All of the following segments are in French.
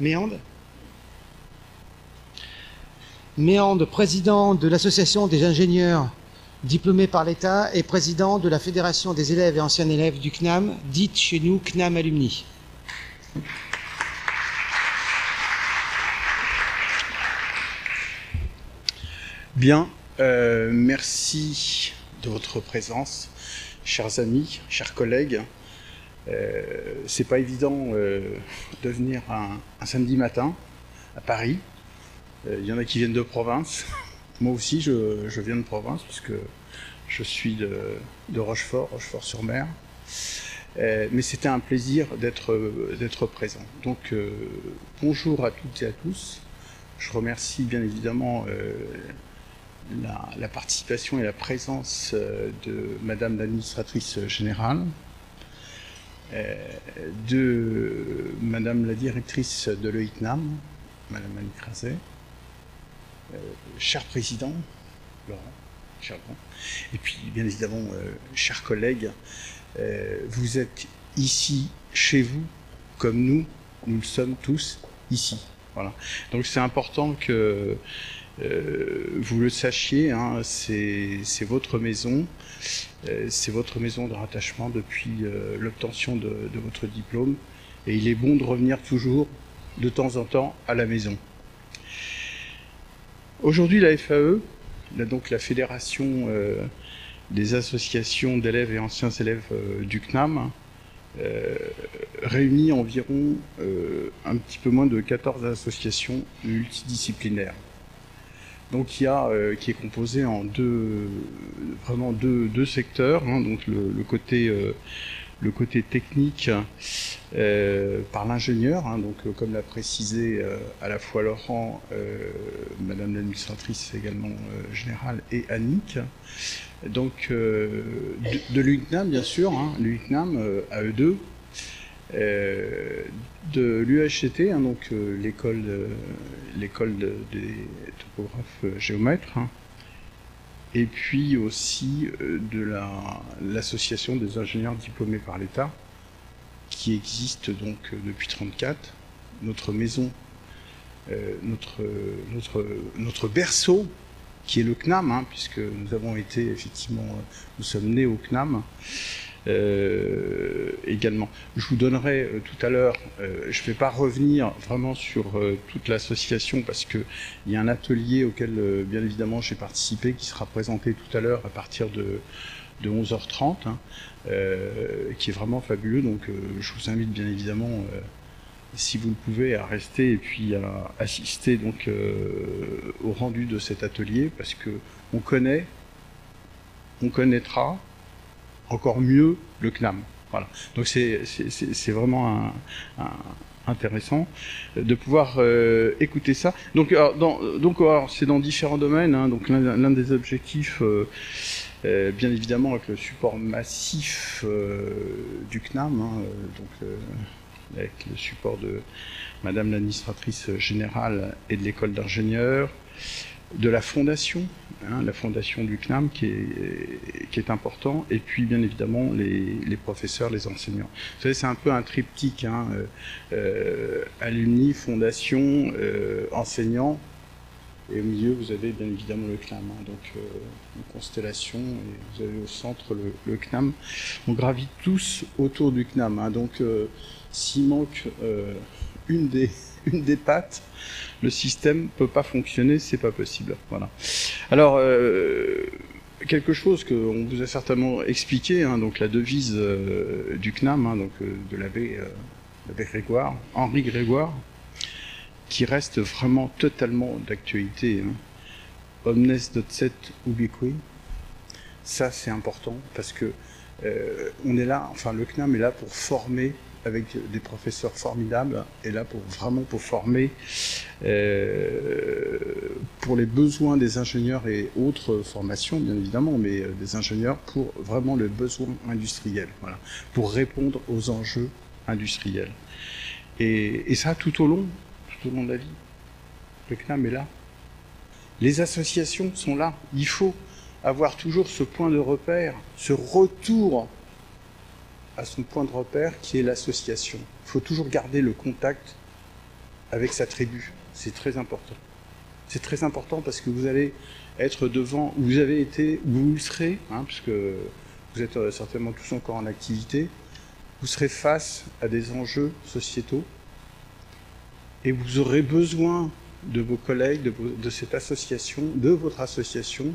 Méande. Méande, président de l'Association des ingénieurs diplômés par l'État et président de la Fédération des élèves et anciens élèves du CNAM, dite chez nous CNAM Alumni. Bien, merci de votre présence, chers amis, chers collègues. C'est pas évident de venir un samedi matin à Paris. Il y en a qui viennent de province. Moi aussi, je viens de province puisque je suis de Rochefort, Rochefort-sur-Mer. Mais c'était un plaisir d'être présent. Donc, bonjour à toutes et à tous. Je remercie bien évidemment la participation et la présence de Madame l'administratrice générale, de Madame la directrice de l'EICNAM, Madame Annie Crasset, cher président, Laurent, cher Laurent, et puis bien évidemment, chers collègues, vous êtes ici, chez vous, comme nous le sommes tous ici. Voilà. Donc c'est important que vous le sachiez, hein, c'est votre maison, c'est votre maison de rattachement depuis l'obtention de votre diplôme, et il est bon de revenir toujours, de temps en temps, à la maison. Aujourd'hui, la FAE, donc la Fédération des associations d'élèves et anciens élèves du CNAM, réunit environ un petit peu moins de 14 associations multidisciplinaires. Donc qui est composé en deux secteurs, hein, donc le côté technique par l'ingénieur, hein, donc comme l'a précisé à la fois Laurent, Madame l'administratrice également générale et Annick. Donc de l'UICNAM bien sûr, hein, l'UICNAM AE2, de l'UHCT, hein, donc l'école des topographes géomètres, hein, et puis aussi de l'association des ingénieurs diplômés par l'État, qui existe donc depuis 1934, notre maison, notre berceau, qui est le CNAM, hein, puisque nous avons été effectivement, nous sommes nés au CNAM. Également. Je vous donnerai tout à l'heure, je ne vais pas revenir vraiment sur toute l'association parce qu'il y a un atelier auquel bien évidemment j'ai participé qui sera présenté tout à l'heure à partir de 11h30, hein, qui est vraiment fabuleux, donc je vous invite bien évidemment si vous le pouvez à rester et puis à assister donc au rendu de cet atelier parce que on connaîtra encore mieux le CNAM. Voilà. Donc c'est vraiment intéressant de pouvoir écouter ça. Donc c'est dans différents domaines. Hein. Donc l'un des objectifs, bien évidemment, avec le support massif du CNAM, hein, donc avec le support de Madame l'administratrice générale et de l'école d'ingénieurs, de la fondation, hein, la fondation du CNAM qui est important, et puis bien évidemment les professeurs, les enseignants. Vous savez, c'est un peu un triptyque, hein, alumni, fondation, enseignants, et au milieu vous avez bien évidemment le CNAM, hein, donc une constellation, et vous avez au centre le CNAM. On gravite tous autour du CNAM, hein, donc s'il manque une des pattes, le système ne peut pas fonctionner, c'est pas possible. Voilà. Alors, quelque chose qu'on vous a certainement expliqué, hein, donc la devise du CNAM, hein, donc de l'abbé Grégoire, Henri Grégoire, qui reste vraiment totalement d'actualité. Hein. Omnes docet ubique. Ça, c'est important parce que on est là, enfin, le CNAM est là pour former avec des professeurs formidables, et là vraiment pour former pour les besoins des ingénieurs et autres formations, bien évidemment, mais des ingénieurs pour vraiment les besoins industriels, voilà, pour répondre aux enjeux industriels. Et ça tout au long de la vie. Le CNAM est là. Les associations sont là. Il faut avoir toujours ce point de repère, ce retour à son point de repère qui est l'association. Il faut toujours garder le contact avec sa tribu. C'est très important. C'est très important parce que vous allez être devant, vous avez été, vous le serez, puisque vous êtes certainement tous encore en activité, vous serez face à des enjeux sociétaux et vous aurez besoin de vos collègues, de cette association, de votre association,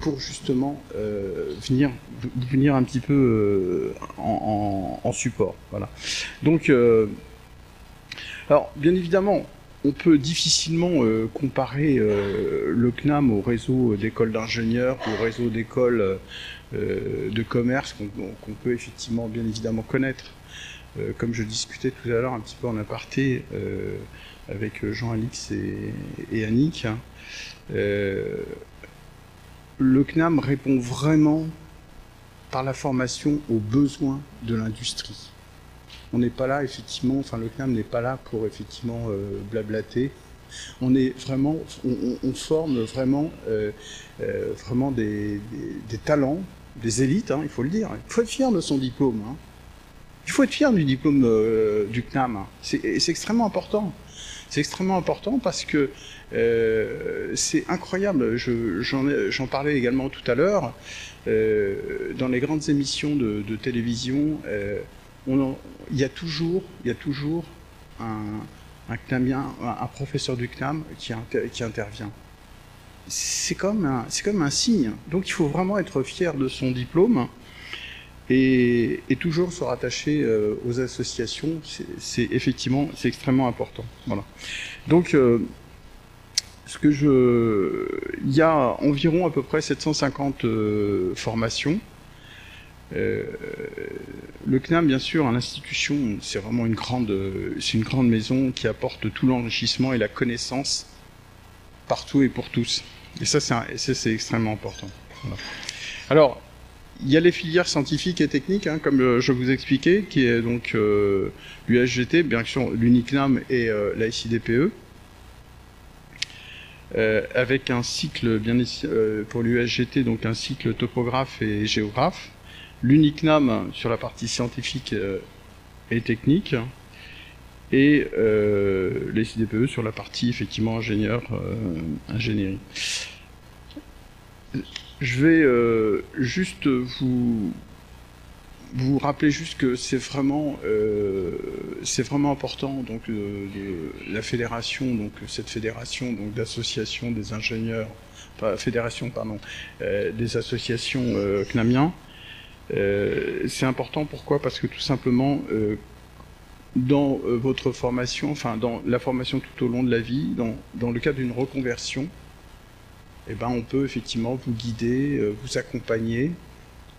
pour justement venir un petit peu en support. Voilà. Donc, alors, bien évidemment, on peut difficilement comparer le CNAM au réseau d'écoles d'ingénieurs, au réseau d'écoles de commerce qu'on peut effectivement, bien évidemment, connaître. Comme je discutais tout à l'heure un petit peu en aparté avec Jean-Alix et Annick, le CNAM répond vraiment par la formation aux besoins de l'industrie. On n'est pas là, effectivement, enfin le CNAM n'est pas là pour effectivement blablater. On est vraiment, on forme vraiment, vraiment des talents, des élites, il faut le dire. Il faut être fier de son diplôme. Il faut être fier du diplôme du CNAM. C'est extrêmement important. C'est extrêmement important parce que c'est incroyable. J'en parlais également tout à l'heure. Dans les grandes émissions de télévision, il y a toujours un CNAMien, un professeur du CNAM qui intervient. C'est comme un signe. Donc il faut vraiment être fier de son diplôme et toujours se rattacher aux associations. C'est extrêmement important. Voilà. Donc il y a environ à peu près 750 formations. Le CNAM, bien sûr, à l'institution, c'est vraiment une grande maison qui apporte tout l'enrichissement et la connaissance partout et pour tous. Et ça, c'est extrêmement important. Voilà. Alors, il y a les filières scientifiques et techniques, comme je vous expliquais, qui est donc l'USGT, bien sûr, l'UNICNAM et la SIDPE, avec un cycle, pour l'USGT, donc un cycle topographe et géographe, l'UNICNAM sur la partie scientifique et technique, et les SIDPE sur la partie effectivement ingénierie. Je vais juste vous rappeler juste que c'est vraiment important donc la fédération, donc cette fédération donc d'associations des ingénieurs, des associations CNAMiens. C'est important, pourquoi? Parce que tout simplement, dans votre formation, enfin dans la formation tout au long de la vie, dans le cadre d'une reconversion, on peut effectivement vous guider, vous accompagner.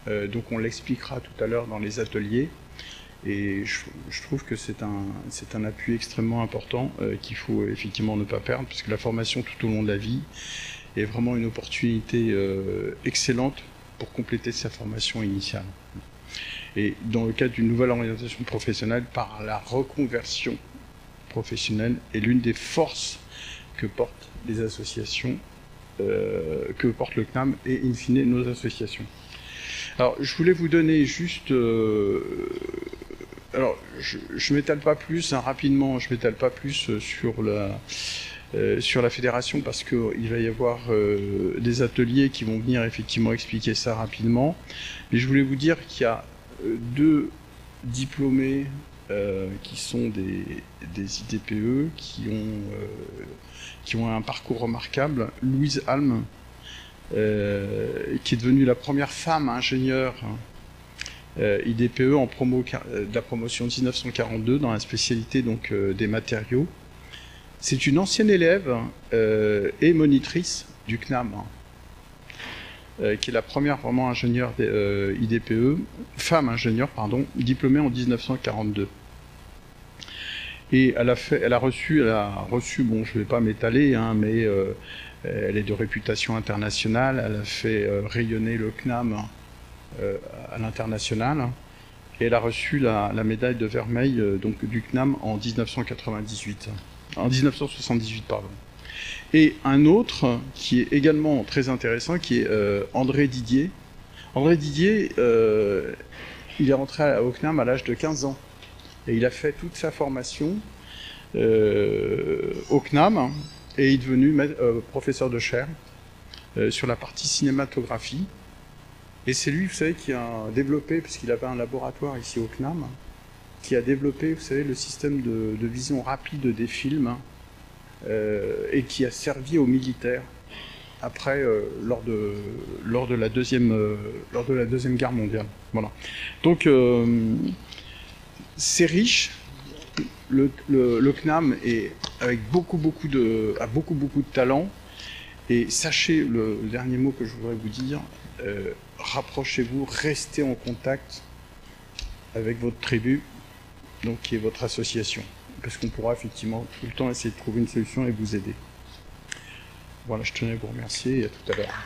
Donc on l'expliquera tout à l'heure dans les ateliers. Et je trouve que c'est un appui extrêmement important qu'il faut effectivement ne pas perdre, puisque la formation tout au long de la vie est vraiment une opportunité excellente pour compléter sa formation initiale. Et dans le cadre d'une nouvelle orientation professionnelle, par la reconversion professionnelle, est l'une des forces que portent les associations, que porte le CNAM et in fine nos associations. Alors je voulais vous donner juste... alors je m'étale pas plus, rapidement, je m'étale pas plus sur la fédération parce qu'il va y avoir des ateliers qui vont venir effectivement expliquer ça rapidement. Mais je voulais vous dire qu'il y a 2 diplômés qui sont des IDPE qui ont un parcours remarquable. Louise Alm, qui est devenue la première femme ingénieure IDPE de la promotion 1942 dans la spécialité donc, des matériaux. C'est une ancienne élève et monitrice du CNAM, qui est la première vraiment ingénieure IDPE, femme ingénieure, pardon, diplômée en 1942. Et elle a reçu, bon, je ne vais pas m'étaler, mais elle est de réputation internationale. Elle a fait rayonner le CNAM à l'international. Et elle a reçu la médaille de vermeil donc, du CNAM en 1978. En 1978, pardon. Et un autre qui est également très intéressant, qui est André Didier. André Didier, il est rentré au CNAM à l'âge de 15 ans. Et il a fait toute sa formation au CNAM et est devenu professeur de chaire sur la partie cinématographie. Et c'est lui, vous savez, qui a développé, puisqu'il avait un laboratoire ici au CNAM, qui a développé, vous savez, le système de vision rapide des films et qui a servi aux militaires après, lors de la deuxième guerre mondiale. Voilà. Donc, c'est riche. Le CNAM est avec beaucoup de talent. Et sachez, le dernier mot que je voudrais vous dire, rapprochez-vous, restez en contact avec votre tribu, donc qui est votre association, parce qu'on pourra effectivement tout le temps essayer de trouver une solution et vous aider. Voilà, je tenais à vous remercier et à tout à l'heure.